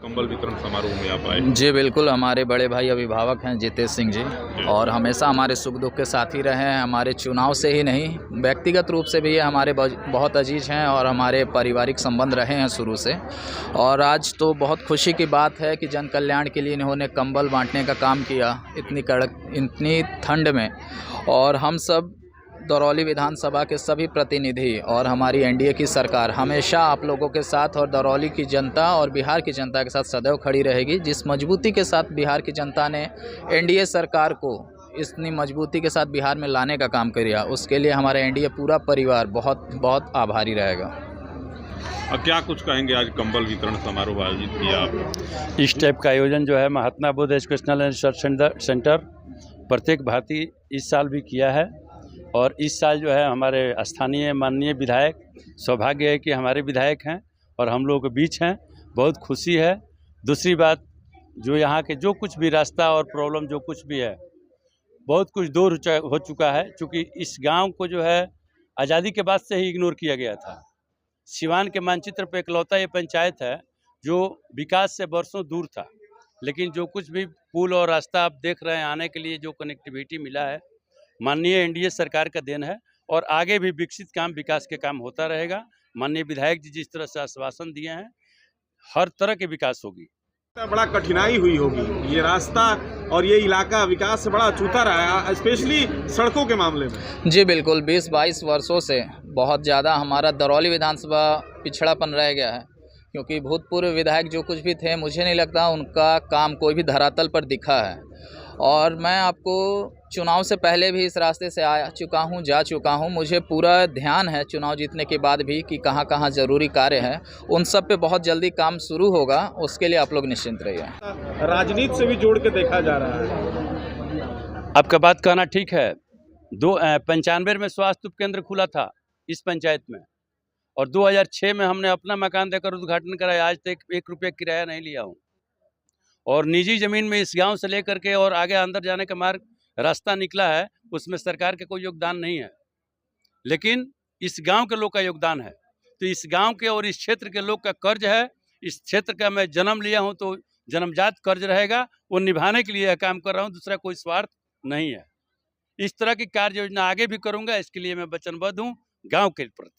कंबल वितरण समारोह में आप आए? जी बिल्कुल, हमारे बड़े भाई अभिभावक हैं जितेश सिंह जी, और हमेशा हमारे सुख दुख के साथी रहे हैं। हमारे चुनाव से ही नहीं, व्यक्तिगत रूप से भी ये हमारे बहुत अजीज हैं और हमारे पारिवारिक संबंध रहे हैं शुरू से। और आज तो बहुत खुशी की बात है कि जन कल्याण के लिए इन्होंने कंबल बांटने का काम किया इतनी ठंड में। और हम सब दरौली विधानसभा के सभी प्रतिनिधि और हमारी एनडीए की सरकार हमेशा आप लोगों के साथ और दरौली की जनता और बिहार की जनता के साथ सदैव खड़ी रहेगी। जिस मजबूती के साथ बिहार की जनता ने एनडीए सरकार को इतनी मजबूती के साथ बिहार में लाने का काम किया, उसके लिए हमारा एनडीए पूरा परिवार बहुत बहुत आभारी रहेगा। और क्या कुछ कहेंगे, आज कंबल वितरण समारोह आयोजित किया आपने? इस टाइप का आयोजन जो है Mahatma Buddha educational and research centre प्रत्येक भारतीय इस साल भी किया है। और इस साल जो है हमारे स्थानीय माननीय विधायक, सौभाग्य है कि हमारे विधायक हैं और हम लोगों के बीच हैं, बहुत खुशी है। दूसरी बात, जो यहाँ के जो कुछ भी रास्ता और प्रॉब्लम जो कुछ भी है, बहुत कुछ दूर हो चुका है। क्योंकि इस गांव को जो है आज़ादी के बाद से ही इग्नोर किया गया था। सिवान के मानचित्र पर इकलौता ये पंचायत है जो विकास से बरसों दूर था। लेकिन जो कुछ भी पुल और रास्ता आप देख रहे हैं, आने के लिए जो कनेक्टिविटी मिला है, माननीय एनडीए सरकार का देन है। और आगे भी विकसित काम, विकास के काम होता रहेगा। माननीय विधायक जी जिस तरह से आश्वासन दिए हैं, हर तरह के विकास होगी। बड़ा कठिनाई हुई होगी, ये रास्ता और ये इलाका विकास से बड़ा अछूता रहा है, स्पेशली सड़कों के मामले में। जी बिल्कुल, 20-22 वर्षों से बहुत ज़्यादा हमारा दरौली विधानसभा पिछड़ापन रह गया है। क्योंकि भूतपूर्व विधायक जो कुछ भी थे, मुझे नहीं लगता उनका काम कोई भी धरातल पर दिखा है। और मैं आपको चुनाव से पहले भी इस रास्ते से आ चुका हूँ, जा चुका हूँ। मुझे पूरा ध्यान है चुनाव जीतने के बाद भी कि कहाँ कहाँ ज़रूरी कार्य हैं, उन सब पे बहुत जल्दी काम शुरू होगा। उसके लिए आप लोग निश्चिंत रहिए। राजनीति से भी जोड़ के देखा जा रहा है। आपका बात कहना ठीक है। 95 में स्वास्थ्य उप केंद्र खुला था इस पंचायत में, और 2006 में हमने अपना मकान देकर उद्घाटन कराया। आज तक 1 रुपये किराया नहीं लिया हूँ। और निजी ज़मीन में इस गांव से लेकर के और आगे अंदर जाने का मार्ग रास्ता निकला है, उसमें सरकार का कोई योगदान नहीं है, लेकिन इस गांव के लोग का योगदान है। तो इस गांव के और इस क्षेत्र के लोग का कर्ज है। इस क्षेत्र का मैं जन्म लिया हूं तो जन्मजात कर्ज रहेगा, वो निभाने के लिए यह काम कर रहा हूं। दूसरा कोई स्वार्थ नहीं है। इस तरह की कार्य योजना आगे भी करूंगा, इसके लिए मैं वचनबद्ध हूँ गाँव के प्रति।